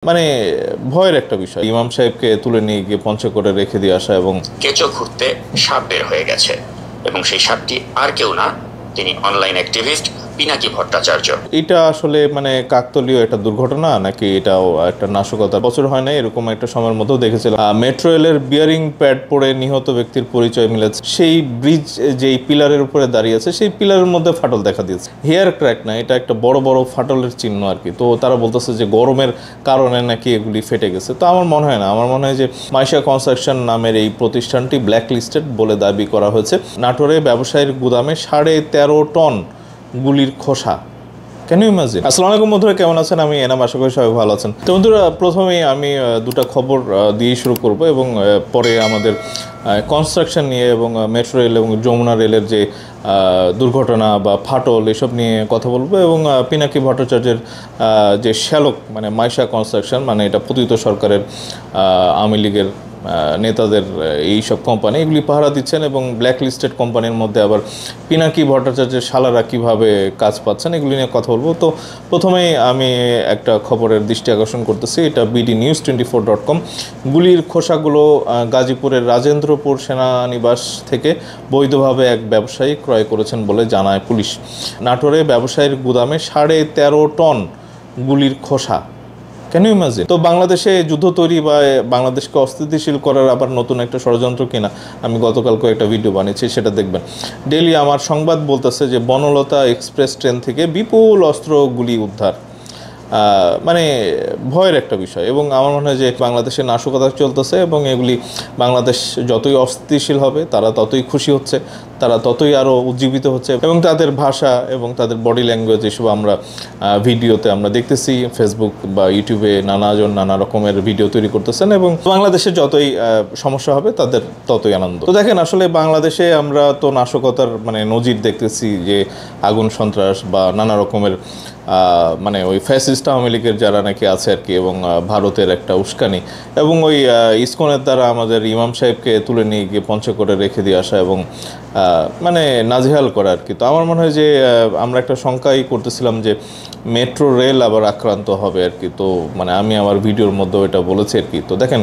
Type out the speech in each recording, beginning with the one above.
মানে ভয়ের একটা বিষয়। ইমাম সাহেবকে তুলে নিয়ে গিয়ে পঞ্চগড়ে রেখে দিয়ে আসা এবং কেঁচো খুঁড়তে সাপ বের হয়ে গেছে এবং সেই সাপটি আর কেউ না, তিনি অনলাইন অ্যাক্টিভিস্ট পিনাকি ভট্টাচার্য। এটা আসলে কাকতালীয় একটা দুর্ঘটনা নাকি এটাও একটা নাশকতা? বছর হয় না, এরকম একটা সময়ের মধ্যেও দেখেছিলাম মেট্রো রেলের বিয়ারিং প্যাড পড়ে নিহত ব্যক্তির পরিচয় মিলেছে। সেই ব্রিজ যেই পিলারের উপরে দাঁড়িয়ে আছে সেই পিলারের মধ্যে ফাটল দেখা দিয়েছে। হেয়ার ক্র্যাক না, এটা একটা বড় বড় ফাটলের চিহ্ন আর কি। তো তারা বলতেছে যে গরমের কারণে নাকি এগুলি ফেটে গেছে। তো আমার মনে হয় না, আমার মনে হয় যে মাইশা কনস্ট্রাকশন নামের এই প্রতিষ্ঠানটি ব্ল্যাক লিস্টেড বলে দাবি করা হয়েছে। নাটোরে ব্যবসায়ীর গুদামে 13.5 টন গুলির খোসা। Can you imagine? আসসালামু আলাইকুম বন্ধুরা, কেমন আছেন? আমি এনাম, আশা করি সবাই ভালো আছেন। তো বন্ধুরা, প্রথমেই আমি দুটা খবর দিয়ে শুরু করব এবং পরে আমাদের কনস্ট্রাকশন নিয়ে এবং মেট্রো রেল এবং যমুনা রেলের যে দুর্ঘটনা বা ফাটল এসব নিয়ে কথা বলবো এবং পিনাকি ভট্টাচার্যের যে শ্যালক মাইশা কনস্ট্রাকশন, এটা পতিত সরকারের আওয়ামী লীগের নেতাদের এই সব কোম্পানি এগুলি পাহারা দিচ্ছেন এবং ব্ল্যাক লিস্টেড কোম্পানির মধ্যে আবার পিনাকি ভট্টাচার্যের শালারা কীভাবে কাজ পাচ্ছেন এগুলি নিয়ে কথা বলবো। তো প্রথমেই আমি একটা খবরের দৃষ্টি আকর্ষণ করতেছি, এটা bdnews24.com। গুলির খোসাগুলো গাজীপুরের রাজেন্দ্রপুর সেনানিবাস থেকে বৈধভাবে এক ব্যবসায়ী ক্রয় করেছেন বলে জানায় পুলিশ। নাটোরে ব্যবসায়ীর গুদামে 13.5 টন গুলির খোসা। Can you imagine? তো বাংলাদেশে যুদ্ধ তৈরি বা বাংলাদেশকে অস্থিতিশীল করার আবার নতুন একটা ষড়যন্ত্র কিনা, আমি গতকালকে একটা ভিডিও বানিয়েছি, সেটা দেখবেন। ডেইলি আমার সংবাদ বলতেছে যে বনলতা এক্সপ্রেস ট্রেন থেকে বিপুল অস্ত্র গুলি উদ্ধার। ভয়ের একটা বিষয় এবং আমার মনে হয় যে বাংলাদেশে নাশকতা চলতেছে এবং এগুলি বাংলাদেশ যতই অস্থিতিশীল হবে তারা ততই খুশি হচ্ছে, তারা ততই আরও উজ্জীবিত হচ্ছে এবং তাদের ভাষা এবং তাদের বডি ল্যাঙ্গুয়েজ এসব আমরা ভিডিওতে আমরা দেখতেছি। ফেসবুক বা ইউটিউবে নানাজন নানা রকমের ভিডিও তৈরি করতেছেন এবং বাংলাদেশে যতই সমস্যা হবে তাদের ততই আনন্দ। তো দেখেন, আসলে বাংলাদেশে আমরা তো নাশকতার নজির দেখতেছি, যে আগুন সন্ত্রাস বা নানা রকমের ওই ফ্যাসিস্ট আওয়ামী লীগের যারা নাকি আছে আর কি, এবং ভারতের একটা উস্কানি এবং ওই ইসকনের দ্বারা আমাদের ইমাম সাহেবকে তুলে নিয়ে গিয়ে পঞ্চগড়ে রেখে দিয়ে আসা এবং নাজেহাল করা আর কি। তো আমার মনে হয় যে আমরা একটা শঙ্কাই করতেছিলাম যে মেট্রো রেল আবার আক্রান্ত হবে আর কি। তো আমি আমার ভিডিওর মধ্যেও এটা বলেছি আর কি। তো দেখেন,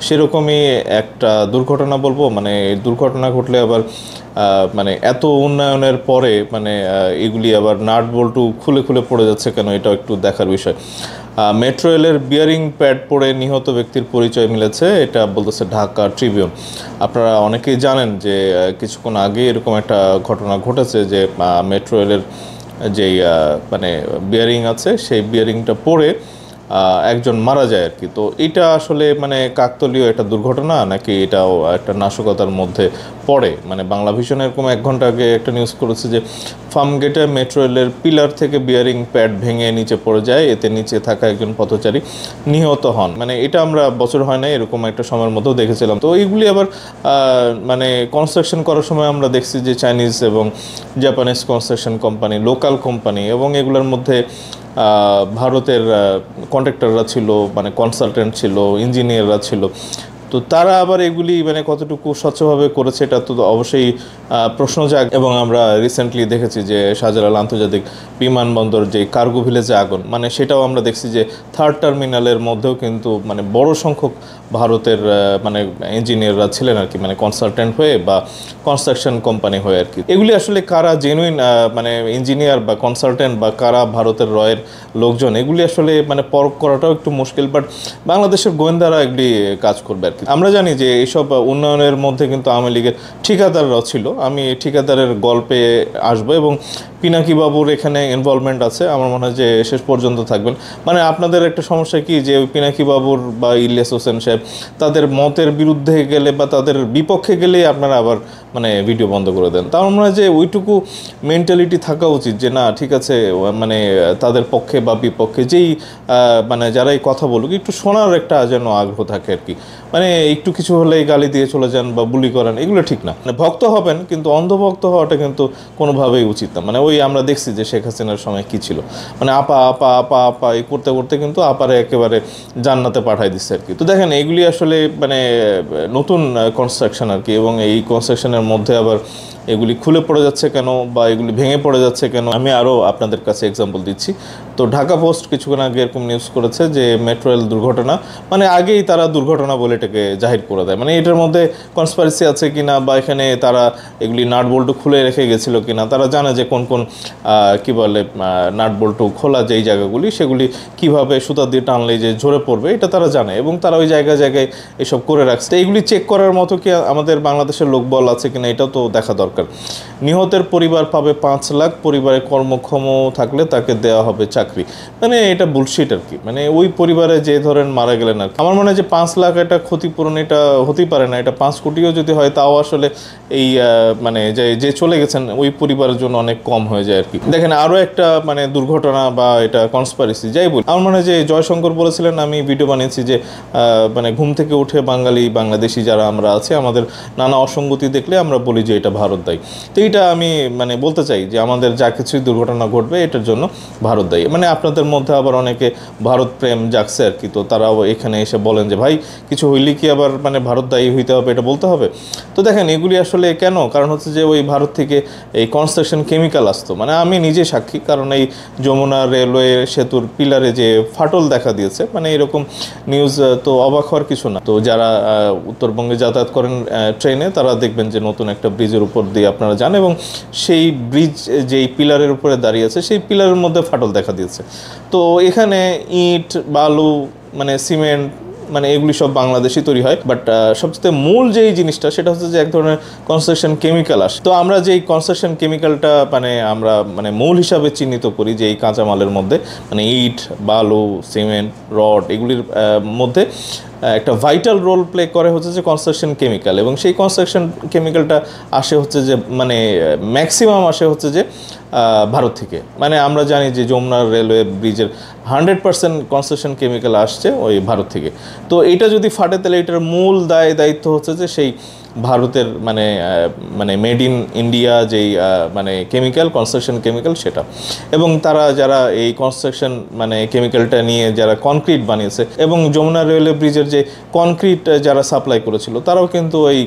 সেরকমই একটা দুর্ঘটনা বলবো, দুর্ঘটনা ঘটলে আবার এত উন্নয়নের পরে এগুলি আবার নাট বল্টু খুলে খুলে পড়ে যাচ্ছে কেন, এটাও একটু দেখার বিষয়। মেট্রো রেলের বিয়ারিং প্যাড পড়ে নিহত ব্যক্তির পরিচয় মিলেছে, এটা বলতেছে ঢাকা ট্রিবিউন। আপনারা অনেকেই জানেন যে কিছুক্ষণ আগে এরকম একটা ঘটনা ঘটেছে যে মেট্রো রেলের যেই বিয়ারিং আছে সেই বিয়ারিংটা পড়ে একজন মারা যায় আর কি। তো এটা আসলে কাকতালীয় একটা দুর্ঘটনা নাকি এটাও একটা নাশকতার মধ্যে পড়ে? বাংলা ভিশন এরকম 1 ঘন্টা আগে একটা নিউজ করেছে যে ফার্মগেটে মেট্রো রেলের পিলার থেকে বিয়ারিং প্যাড ভেঙে নিচে পড়ে যায়, এতে নিচে থাকা একজন পথচারী নিহত হন। এটা আমরা বছর হয় না, এরকম একটা সময়ের মধ্যেও দেখেছিলাম। তো এইগুলি আবার কনস্ট্রাকশন করার সময় আমরা দেখছি যে চাইনিজ এবং Japanese construction company, local company এবং এগুলোর মধ্যে ভারতের কন্ট্রাক্টররা ছিল, কনসালটেন্ট ছিল, ইঞ্জিনিয়াররা ছিল। তো তারা আবার এগুলি কতটুকু স্বচ্ছভাবে করেছে এটা তো অবশ্যই প্রশ্ন জাগ। এবং আমরা রিসেন্টলি দেখেছি যে শাহজালাল আন্তর্জাতিক বিমানবন্দর যে কার্গো ভিলেজে আগুন, সেটাও আমরা দেখছি যে 3rd টার্মিনালের মধ্যেও কিন্তু বড় সংখ্যক ভারতের ইঞ্জিনিয়াররা ছিলেন আর কি, কনসালটেন্ট হয়ে বা কনস্ট্রাকশন কোম্পানি হয়ে আর কি। এগুলি আসলে কারা জেনুইন ইঞ্জিনিয়ার বা কনসালটেন্ট বা কারা ভারতের রয়ের লোকজন, এগুলি আসলে পরখ করাটাও একটু মুশকিল। বাট বাংলাদেশের গোয়েন্দারা এগুলি কাজ করবে আর কি। আমরা জানি যে এইসব উন্নয়নের মধ্যে কিন্তু আওয়ামী লীগের ঠিকাদাররাও ছিল। আমি ঠিকাদারের গল্পে আসবো এবং পিনাকি বাবুর এখানে ইনভলভমেন্ট আছে, আমার মনে হয় যে শেষ পর্যন্ত থাকবেন। আপনাদের একটা সমস্যা কি যে ওই পিনাকি বাবুর বা ইলিয়াস হোসেন সাহেব তাদের মতের বিরুদ্ধে গেলে বা তাদের বিপক্ষে গেলেই আপনারা আবার ভিডিও বন্ধ করে দেন। তার মনে হয় যে ওইটুকু মেন্টালিটি থাকা উচিত যে না, ঠিক আছে, তাদের পক্ষে বা বিপক্ষে যেই যারাই কথা বলুক একটু শোনার একটা যেন আগ্রহ থাকে আর কি। একটু কিছু হলেই গালি দিয়ে চলে যান বা বুলি করেন, এগুলো ঠিক না। ভক্ত হবেন কিন্তু অন্ধভক্ত হওয়াটা কিন্তু কোনোভাবেই উচিত না। ওই আমরা দেখছি যে শেখ হাসিনার সময় কি ছিল, আপা আপা আপা আপা এই করতে করতে কিন্তু আপারে একেবারে জান্নাতে পাঠাই দিচ্ছে আর কি। তো দেখেন, এইগুলি আসলে নতুন কনস্ট্রাকশন আর কি, এবং এই কনস্ট্রাকশনের মধ্যে আবার এগুলি খুলে পড়ে যাচ্ছে কেন বা এগুলি ভেঙে পড়ে যাচ্ছে কেন, আমি আরও আপনাদের কাছে এক্সাম্পল দিচ্ছি। তো ঢাকা পোস্ট কিছুক্ষণ আগে এরকম নিউজ করেছে যে মেট্রো রেল দুর্ঘটনা, মানে আগেই তারা দুর্ঘটনা বলে এটাকে জাহির করে দেয়। মানে এটার মধ্যে কনস্পারেসি আছে কিনা বা এখানে তারা এগুলি নাট বল্টু খুলে রেখে গেছিলো কিনা, তারা জানে যে কোন কোন কি বলে নাট বল্টু খোলা যেই জায়গাগুলি সেগুলি কিভাবে সুতা দিয়ে টানলে যে ঝরে পড়বে এটা তারা জানে, এবং তারা ওই জায়গায় জায়গায় এসব করে রাখছে। তো এইগুলি চেক করার মতো কি আমাদের বাংলাদেশের লোকবল আছে কিনা এটাও তো দেখা দরকার। নিহতের পরিবার পাবে 5 লাখ, পরিবারে কর্মক্ষম থাকলে তাকে দেওয়া হবে চাকরি। মানে এটা বুলশিট আর কি। মানে ওই পরিবারে যে ধরেন মারা গেলেন আর আমার মনে হয় যে 5 লাখ এটা ক্ষতিপূরণ এটা হতেই পারে না, এটা 5 কোটিও যদি হয় তাও আসলে এই মানে যে চলে গেছেন ওই পরিবারের জন্য অনেক কম হয়ে যায় আর কি। দেখেন আরও একটা মানে দুর্ঘটনা বা এটা কনস্পারেসি যাই বলি, আমার মনে হয় যে জয়শঙ্কর বলেছিলেন, আমি ভিডিও বানিয়েছি যে মানে ঘুম থেকে উঠে বাংলাদেশি যারা আমরা আছি আমাদের নানা অসঙ্গতি দেখলে আমরা বলি যে এটা ভারত দায়ী। তো এইটা আমি মানে বলতে চাই যে আমাদের যা কিছুই দুর্ঘটনা ঘটবে এটার জন্য ভারত দায়ী। মানে আপনাদের মধ্যে আবার অনেকে ভারত প্রেম জাগছে আর কি, তো তারাও এখানে এসে বলেন যে ভাই কিছু হইলে কি আবার মানে ভারত দায়ী হইতে হবে, এটা বলতে হবে। তো দেখেন এগুলি আসলে কেন, কারণ হচ্ছে যে ওই ভারত থেকে এই কনস্ট্রাকশন কেমিক্যাল আসতো। মানে আমি নিজে সাক্ষী, কারণ এই যমুনা রেলওয়ে সেতুর পিলারে যে ফাটল দেখা দিয়েছে, মানে এরকম নিউজ তো অবাক হওয়ার কিছু না। তো যারা উত্তরবঙ্গে যাতায়াত করেন ট্রেনে তারা দেখবেন যে নতুন একটা ব্রিজের উপর দিয়ে আপনারা যান এবং সেই ব্রিজ যেই পিলারের উপরে দাঁড়িয়ে আছে সেই পিলারের মধ্যে ফাটল দেখা দিয়েছে। তো এখানে ইট বালু মানে সিমেন্ট মানে এগুলি সব বাংলাদেশি তৈরি হয়, বাট সবচেয়ে মূল যেই জিনিসটা সেটা হচ্ছে যে এক ধরনের কনস্ট্রাকশন কেমিক্যাল আসে। তো আমরা যেই কনস্ট্রাকশন কেমিক্যালটা মানে আমরা মানে মূল হিসাবে চিহ্নিত করি যে এই কাঁচামালের মধ্যে মানে ইট বালু সিমেন্ট রড এগুলির মধ্যে একটা ভাইটাল রোল প্লে করে হচ্ছে যে কনস্ট্রাকশন কেমিক্যাল, এবং সেই কনস্ট্রাকশন কেমিক্যালটা আসে হচ্ছে যে মানে ম্যাক্সিমাম আসে হচ্ছে যে ভারত থেকে। মানে আমরা জানি যে যমুনা রেলওয়ে ব্রিজের 100% কনস্ট্রাকশন কেমিক্যাল আসছে ওই ভারত থেকে। তো এটা যদি ফাটে তাহলে এটার মূল দায়িত্ব হচ্ছে যে সেই ভারতের মানে মানে মেড ইন ইন্ডিয়া যেই মানে কেমিক্যাল কনস্ট্রাকশন কেমিক্যাল সেটা। এবং তারা যারা এই কনস্ট্রাকশন মানে কেমিক্যালটা নিয়ে যারা কনক্রিট বানিয়েছে এবং যমুনা রেলওয়ে ব্রিজের যে কনক্রিট যারা সাপ্লাই করেছিল তারাও কিন্তু ওই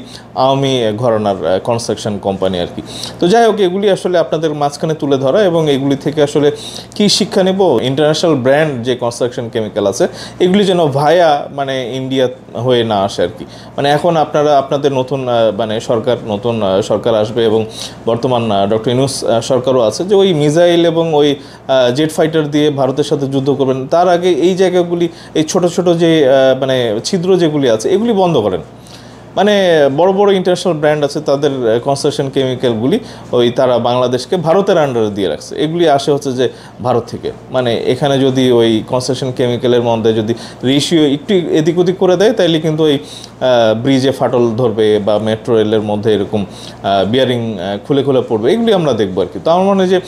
আওয়ামী ঘরানার কনস্ট্রাকশন কোম্পানি আর কি। তো যাই হোক এগুলি আসলে আপনাদের মাঝখানে তুলে ধরা, এবং এগুলি থেকে আসলে কি শিক্ষা নেব, ইন্টারন্যাশনাল ব্র্যান্ড যে কনস্ট্রাকশন কেমিক্যাল আছে এগুলি যেন ভায়া মানে ইন্ডিয়া হয়ে না আসে আর কি। মানে এখন আপনারা আপনাদের নতুন মানে নতুন সরকার আসবে এবং বর্তমান ডক্টর ইউনূস সরকারও আছে যে ওই মিসাইল এবং ওই জেট ফাইটার দিয়ে ভারতের সাথে যুদ্ধ করবেন। তার আগে এই জায়গাগুলি এই ছোট ছোট যে মানে ছিদ্র যেগুলি আছে এগুলি বন্ধ করেন। মানে বড় বড় ইন্টারন্যাশনাল ব্র্যান্ড আছে তাদের কনস্ট্রাকশন কেমিক্যালগুলি ওই তারা বাংলাদেশকে ভারতের আন্ডারে দিয়ে রাখছে, এগুলি আসে হচ্ছে যে ভারত থেকে। মানে এখানে যদি ওই কনস্ট্রাকশন কেমিক্যালের মধ্যে যদি রেশিও একটু এদিক ওদিক করে দেয় তাইলে কিন্তু ওই ব্রিজে ফাটল ধরবে বা মেট্রো রেলের মধ্যে এরকম বিয়ারিং খুলে খুলে পড়বে, এগুলি আমরা দেখবো আর কি। তো আমার মনে হয় যে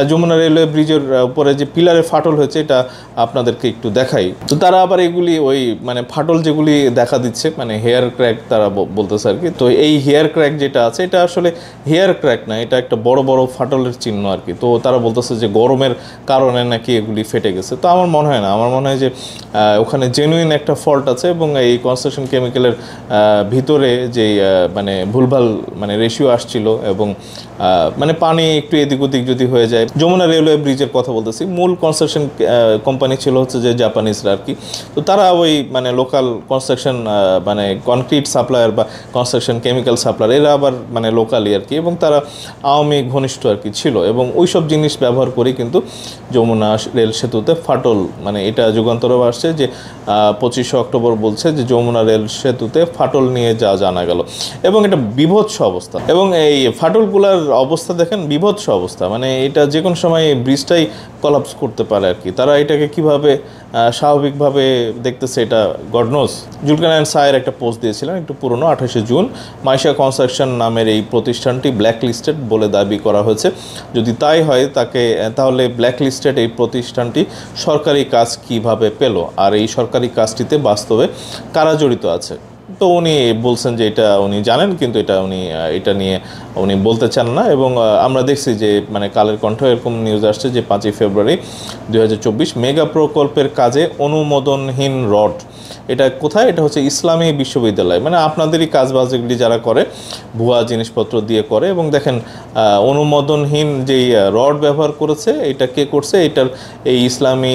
যমুনা রেলওয়ে ব্রিজের উপরে যে পিলারে ফাটল হয়েছে এটা আপনাদেরকে একটু দেখাই। তো তারা আবার এগুলি ওই মানে ফাটল যেগুলি দেখা দিচ্ছে মানে হেয়ার ক্র্যাক তারা বলতেছে আর কি। তো এই হেয়ার ক্র্যাক যেটা আছে এটা আসলে হেয়ার ক্র্যাক না, এটা একটা বড় বড় ফাটলের চিহ্ন আর কি। তো তারা বলতেছে যে গরমের কারণে নাকি এগুলি ফেটে গেছে। তো আমার মনে হয় না, আমার মনে হয় যে ওখানে জেনুইন একটা ফল্ট আছে, এবং এই কনস্ট্রাকশন কেমিক্যালের ভিতরে যেই মানে ভুলভাল মানে রেশিও আসছিল এবং মানে পানি একটু এদিক ওদিক যদি হয়ে যায়। যমুনা রেলওয়ে ব্রিজের কথা বলতেছি, মূল কনস্ট্রাকশন কোম্পানি ছিল হচ্ছে যে জাপানিজরা আর কি। তো তারা ওই মানে লোকাল কনস্ট্রাকশন মানে কনক্রিট সাপ্লায়ার বা কনস্ট্রাকশন কেমিক্যাল সাপ্লায়ার এরা আবার মানে লোকালি আর কি, এবং তারা আওয়ামী ঘনিষ্ঠ আর কি ছিল, এবং ওই সব জিনিস ব্যবহার করেই কিন্তু যমুনা রেল সেতুতে ফাটল মানে এটা যুগান্তরও আসছে যে 25 অক্টোবর বলছে যে যমুনা রেল সেতুতে ফাটল নিয়ে যা জানা গেল, এবং এটা বিভৎস অবস্থা। এবং এই ফাটলগুলার অবস্থা দেখেন বিভৎস অবস্থা, মানে এটা যে কোনো সময় ব্রিজটাই কলাপস করতে পারে আর কি। তারা এটাকে কিভাবে স্বাভাবিকভাবে দেখতেছে এটা গড নোজ। জুলকারনাইন সায়ের একটা পোস্ট দিয়েছিলেন একটু পুরনো, 28শে জুন। মাইশা কনস্ট্রাকশন নামের এই প্রতিষ্ঠানটি ব্ল্যাক লিস্টেড বলে দাবি করা হয়েছে। যদি তাই হয় তাহলে ব্ল্যাক লিস্টেড এই প্রতিষ্ঠানটি সরকারি কাজ কিভাবে পেল, আর এই সরকারি কাজটিতে বাস্তবে কারা জড়িত আছে। তো উনি বলছেন যে এটা উনি জানেন, কিন্তু এটা নিয়ে উনি বলতে চান না। এবং আমরা দেখছি যে মানে কালের কণ্ঠ এরকম নিউজ আসছে যে 5ই ফেব্রুয়ারি 2024 মেগা প্রকল্পের কাজে অনুমোদনহীন রড, এটা কোথায়? এটা হচ্ছে ইসলামী বিশ্ববিদ্যালয়, মানে আপনাদেরই কাজবাজ যেগুলি যারা করে ভুয়া জিনিসপত্র দিয়ে করে। এবং দেখেন অনুমোদনহীন যেই রড ব্যবহার করেছে, এটা কে করছে? এই ইসলামী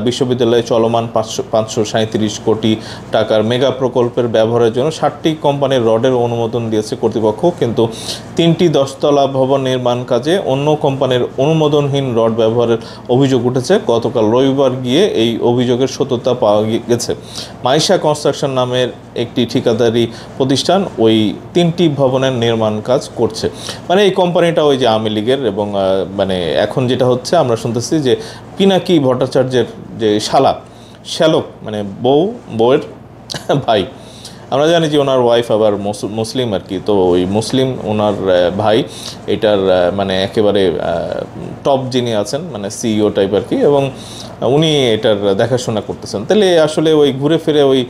বিশ্ববিদ্যালয়ে চলমান 537 কোটি টাকার মেগা প্রকল্পের ব্যবহারের জন্য 60টি কোম্পানির রডের অনুমোদন দিয়েছে কর্তৃপক্ষ, কিন্তু 3টি 10তলা ভবন নির্মাণ কাজে অন্য কোম্পানির অনুমোদনহীন রড ব্যবহারের অভিযোগ উঠেছে। গতকাল রবিবার গিয়ে এই অভিযোগের সত্যতা পাওয়া গেছে। মাইশা কনস্ট্রাকশন নামের একটি ঠিকাদারি প্রতিষ্ঠান ওই 3টি ভবনের নির্মাণ কাজ করছে। মানে এই কোম্পানিটা ওই যে আওয়ামী লীগের। এবং মানে এখন যেটা হচ্ছে আমরা শুনতেছি যে পিনাকি ভট্টাচার্যের যে শ্যালক মানে বউয়ের ভাই, আমরা জানি যে ওনার ওয়াইফ আবার মুসলিম আর কি, তো ওই মুসলিম ওনার ভাই এটার মানে একেবারে টপ যিনি আছেন, মানে সিইও টাইপ আর কি, এবং উনি এটার দেখাশোনা করতেছেন। তাহলে আসলে ওই ঘুরে ফিরে ওই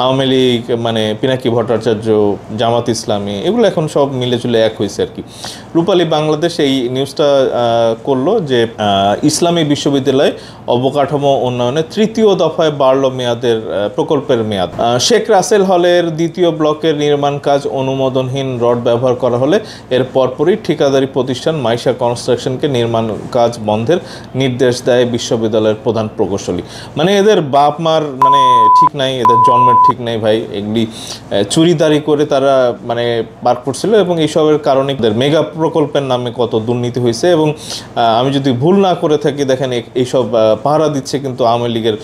আওয়ামী লীগ, মানে পিনাকি ভট্টাচার্য, জামাত ইসলামী, এগুলো এখন সব মিলে চলে এক হয়েছে আর কি। রূপালী বাংলাদেশ এই নিউজটা করলো যে ইসলামী বিশ্ববিদ্যালয় অবকাঠামো উন্নয়নে 3য় দফায় বাড়ল প্রকল্পের মেয়াদ। শেখ রাসেল হলের 2য় ব্লকের নির্মাণ কাজ অনুমোদনহীন রড ব্যবহার করা হলে এর পরপরই ঠিকাদারি প্রতিষ্ঠান মাইশা কনস্ট্রাকশনকে নির্মাণ কাজ বন্ধের নির্দেশ দেয় বিশ্ববিদ্যালয়ের প্রধান প্রকৌশলী। মানে এদের বাপ মার মানে ঠিক নাই, এদের জন্মের ঠিক নাই ভাই। এগুলি চুরিদারি করে তারা মানে বার করছিল, এবং এইসবের কারণে মেগা প্রকল্পের নামে কত দুর্নীতি হয়েছে। এবং আমি যদি ভুল না করে থাকি, দেখেন এইসব পাহারা দিচ্ছে কিন্তু আওয়ামী লীগের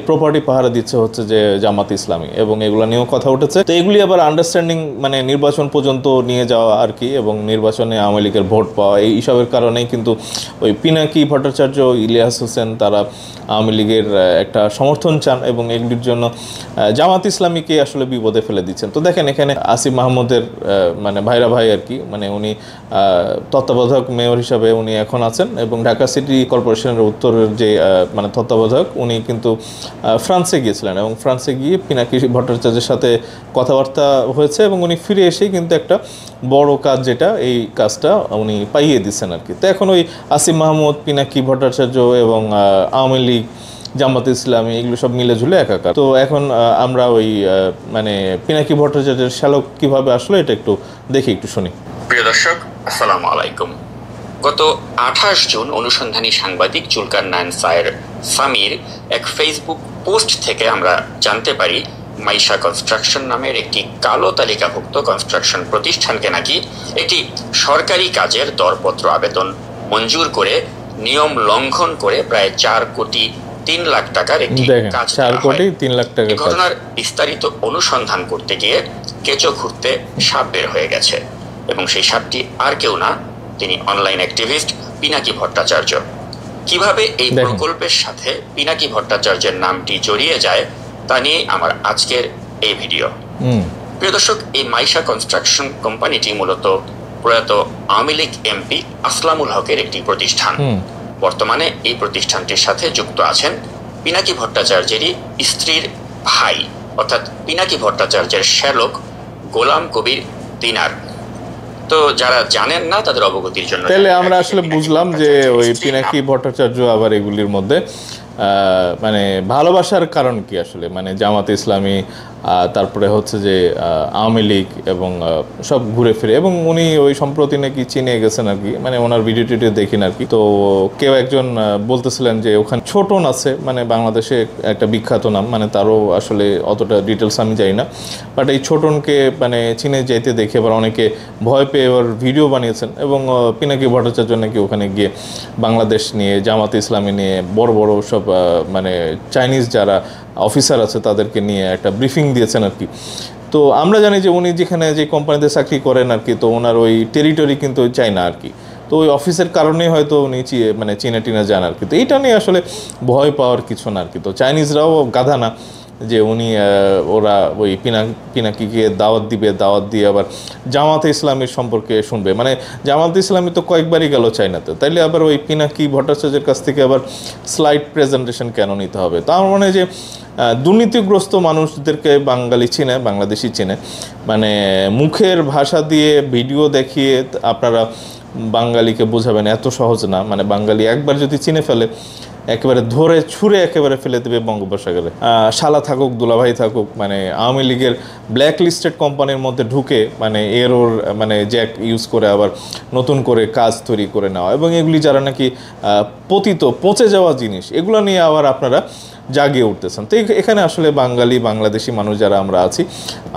প্রপার্টি পাহারা দিচ্ছে হচ্ছে যে জামাত ইসলামী, এবং এগুলো নিয়েও কথা উঠেছে। তো এগুলি আবার আন্ডারস্ট্যান্ডিং মানে নির্বাচন পর্যন্ত নিয়ে যাওয়া আর কি, এবং নির্বাচনে আওয়ামী লীগের ভোট পাওয়া, এইসবের কারণেই কিন্তু ওই পিনাকি ভট্টাচার্য, ইলিয়াস হোসেন তারা আওয়ামী লীগের একটা সমর্থন চান, এবং এগুলির জন্য জামাত ইসলামীকে আসলে বিপদে ফেলে দিচ্ছেন। তো দেখেন এখানে আসিফ মাহমুদের মানে ভাইরা ভাই আর কি, মানে উনি তত্ত্বাবধায়ক মেয়র হিসাবে উনি এখন আছেন, এবং ঢাকা সিটি কর্পোরেশনের উত্তরের যে মানে তত্ত্বাবধায়ক উনি কিন্তু ফ্রান্সে গিয়েছিলেন, এবং ফ্রান্সে গিয়ে পিনাকি ভট্টাচার্যের সাথে কথাবার্তা হয়েছে, এবং উনি ফিরে এসেই কিন্তু একটা বড় কাজ, যেটা এই কাজটা উনি পাইয়ে দিচ্ছেন আর কি। তো এখন ওই আসিফ মাহমুদ, পিনাকি ভট্টাচার্য এবং আওয়ামী লীগ, জামাত ইসলামী, এগুলো সব মিলে ঝুলে একাকার। তো এখন আমরা ওই মানে পিনাকি ভট্টাচার্যের শ্যালক কিভাবে আসলো এটা একটু দেখি, একটু শুনি। প্রিয় দর্শক, আসসালামু আলাইকুম। গত 28 জুন অনুসন্ধানী সাংবাদিক জুলকার নায়ন সামির এক ফেসবুক পোস্ট থেকে আমরা জানতে পারি মাইশা কনস্ট্রাকশন নামের একটি কালো তালিকাভুক্ত কনস্ট্রাকশন প্রতিষ্ঠানকে নাকি একটি সরকারি কাজের দরপত্র আবেদন মঞ্জুর করে নিয়ম লঙ্ঘন করে প্রায় 4,03 লাখ টাকার একটি কাজ। 4,03 লাখ টাকা ঘটনার বিস্তারিত অনুসন্ধান করতে গিয়ে কেঁচো ঘুরতে সাপ বের হয়ে গেছে, এবং সেই সাপটি আর কেউ না, তিনি অনলাইন অ্যাক্টিভিস্ট পিনাকি ভট্টাচার্য। কিভাবে এই প্রকল্পের সাথে পিনাকি ভট্টাচার্যের নামটি জড়িয়ে যায় তা নিয়ে আমার আজকের এই ভিডিও। প্রিয় দর্শক, এই মাইশা কনস্ট্রাকশন কোম্পানিটি মূলত প্রয়াত আওয়ামী লীগ এমপি আসলামুল হকের একটি প্রতিষ্ঠান। বর্তমানে এই প্রতিষ্ঠানটির সাথে যুক্ত আছেন পিনাকি ভট্টাচার্যেরই স্ত্রীর ভাই, অর্থাৎ পিনাকি ভট্টাচার্যের শ্যালক গোলাম কবির দিনার। তো যারা জানেন না তাদের অবগতির জন্য তাহলে আমরা আসলে বুঝলাম যে ওই পিনাকি ভট্টাচার্য আবার এগুলির মধ্যে মানে ভালোবাসার কারণ কি আসলে, মানে জামাত ইসলামী, তারপরে হচ্ছে যে আওয়ামী লীগ, এবং সব ঘুরে ফিরে। এবং উনি ওই সম্প্রতি নাকি চীনে গেছেন আর কি, মানে ওনার ভিডিও টিডিও দেখি আর কি। তো কেউ একজন বলতেছিলেন যে ওখানে ছোটন আছে, মানে বাংলাদেশে একটা বিখ্যাত নাম, মানে তারও আসলে অতটা ডিটেলস আমি জানি না, বাট এই ছোটনকে মানে চীনে যাইতে দেখে এবার অনেকে ভয় পেয়ে এবার ভিডিও বানিয়েছেন। এবং পিনাকি ভট্টাচার্য নাকি ওখানে গিয়ে বাংলাদেশ নিয়ে, জামাত ইসলামী নিয়ে, বড় বড় সব মানে চাইনিজ যারা অফিসার আছে তাদেরকে নিয়ে একটা ব্রিফিং দিয়েছেন আর কি। তো আমরা জানি যে উনি যেখানে যে কোম্পানিতে চাকরি করেন আর কি, তো ওনার ওই টেরিটরি কিন্তু চায়না আর কি। তো ওই অফিসের কারণেই হয়তো উনি মানে চীনা টিনা যান আর কি। তো এইটা নিয়ে আসলে ভয় পাওয়ার কিছু না আর কি। তো চাইনিজরাও গাধা না, যে উনি ওরা ওই পিনাকিকে দাওয়াত দিবে, দাওয়াত দিয়ে আবার জামাতে ইসলামীর সম্পর্কে শুনবে। মানে জামাতে ইসলামী তো কয়েকবারই গেল চাইনাতে, তাইলে আবার ওই পিনাকি ভট্টাচার্যের কাছ থেকে আবার স্লাইড প্রেজেন্টেশন কেন নিতে হবে? তো আমার মনে হয় যে দুর্নীতিগ্রস্ত মানুষদেরকে বাঙালি চিনে, বাংলাদেশি চিনে। মানে মুখের ভাষা দিয়ে ভিডিও দেখিয়ে আপনারা বাঙালিকে বোঝাবেন এত সহজ না। মানে বাঙালি একবার যদি চিনে ফেলে একেবারে ধরে ছুঁড়ে একেবারে ফেলে দেবে বঙ্গোপসাগরে। শালা থাকুক, দুলাভাই থাকুক, মানে আওয়ামী লীগের ব্ল্যাক লিস্টেড কোম্পানির মধ্যে ঢুকে মানে এরোর মানে জ্যাক ইউজ করে আবার নতুন করে কাজ তৈরি করে নেওয়া, এবং এগুলি যারা নাকি পতিত পচে যাওয়া জিনিস, এগুলো নিয়ে আবার আপনারা জাগিয়ে উঠতেছেন। তো এখানে আসলে বাংলাদেশি মানুষ যারা আমরা আছি,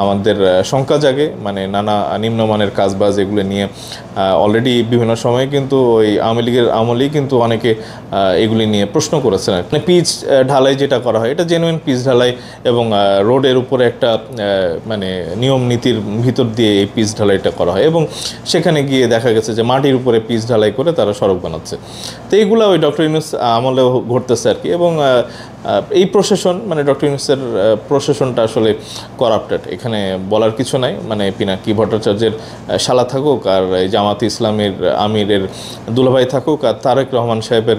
আমাদের শঙ্কা জাগে। মানে নানা নিম্নমানের কাজবাজ এগুলো নিয়ে অলরেডি বিভিন্ন সময়ে কিন্তু ওই আওয়ামী লীগের আমলেই কিন্তু অনেকে এগুলি নিয়ে প্রশ্ন করেছেন। মানে পিচ ঢালাই যেটা করা হয়, এটা জেনুইন পিচ ঢালাই, এবং রোডের উপরে একটা মানে নিয়ম নীতির ভিতর দিয়ে এই পিচ ঢালাইটা করা হয়, এবং সেখানে গিয়ে দেখা গেছে যে মাটির উপরে পিচ ঢালাই করে তারা সড়ক বানাচ্ছে। তো এইগুলো ওই ডক্টর ইউনূস আমলেও ঘটতেছে আর কি। এবং এই প্রশাসন, মানে ডক্টর ইউনূসের প্রশাসনটা আসলে করাপ্টেড, এখানে বলার কিছু নাই। মানে পিনাকি ভট্টাচার্যের শালা থাকুক, আর জামাত ইসলামের আমিরের দুলাভাই থাকুক, আর তারেক রহমান সাহেবের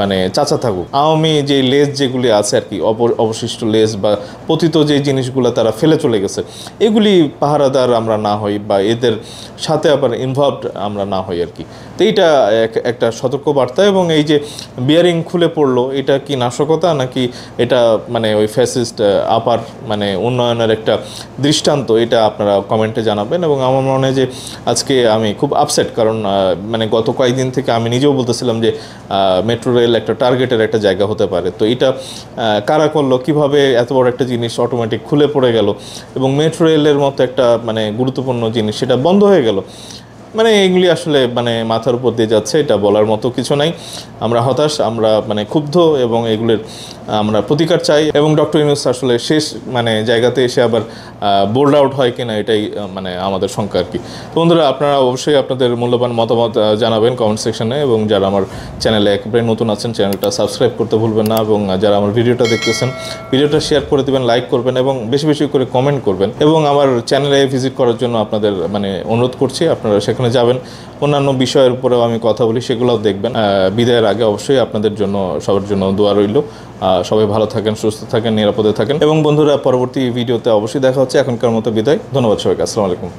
মানে চাচা থাকুক, আওয়ামী যে লেজ যেগুলি আছে আর কি, অবশিষ্ট লেজ বা পতিত যে জিনিসগুলো তারা ফেলে চলে গেছে, এগুলি পাহারাদার আমরা না হই, বা এদের সাথে আবার ইনভলভড আমরা না হই আর কি। তো এইটা একটা সতর্কবার্তা। এবং এই যে বিয়ারিং খুলে পড়লো, এটা কি নাশকতা নাকি এটা মানে ওই ফ্যাসিস্ট আপার মানে উন্নয়নের একটা দৃষ্টান্ত, এটা আপনারা কমেন্টে জানাবেন। এবং আমার মনে হয় যে আজকে আমি খুব আপসেট, কারণ মানে গত কয়েকদিন থেকে আমি নিজেও বলতেছিলাম যে মেট্রো রেল একটা টার্গেটের একটা জায়গা হতে পারে। তো এটা কারা করলো, কীভাবে এত বড় একটা জিনিস অটোমেটিক খুলে পড়ে গেল, এবং মেট্রো রেলের মতো একটা মানে গুরুত্বপূর্ণ জিনিস সেটা বন্ধ হয়ে গেল। মানে এগুলি আসলে মানে মাথার উপর দিয়ে যাচ্ছে, এটা বলার মতো কিছু নাই। আমরা হতাশ, আমরা মানে ক্ষুব্ধ, এবং এগুলির আমরা প্রতিকার চাই। এবং ডক্টর ইউনূস আসলে শেষ মানে জায়গাতে এসে আবার বোল্ড আউট হয় কিনা, এটাই মানে আমাদের শঙ্কা আর কি। তো বন্ধুরা, আপনারা অবশ্যই আপনাদের মূল্যবান মতামত জানাবেন কমেন্ট সেকশনে, এবং যারা আমার চ্যানেলে একেবারে নতুন আছেন চ্যানেলটা সাবস্ক্রাইব করতে ভুলবেন না, এবং যারা আমার ভিডিওটা দেখতেছেন ভিডিওটা শেয়ার করে দেবেন, লাইক করবেন, এবং বেশি বেশি করে কমেন্ট করবেন। এবং আমার চ্যানেলে ভিজিট করার জন্য আপনাদের মানে অনুরোধ করছি, আপনারা সেখানে যাবেন। অন্যান্য বিষয়ের উপরেও আমি কথা বলি, সেগুলোও দেখবেন। বিদায়ের আগে অবশ্যই আপনাদের জন্য সবার জন্য দোয়া রইল। সবাই ভালো থাকেন, সুস্থ থাকেন, নিরাপদে থাকেন। এবং বন্ধুরা, পরবর্তী ভিডিওতে অবশ্যই দেখা হচ্ছে। এখনকার মতো বিদায়। ধন্যবাদ সবাইকে। আসসালামু আলাইকুম।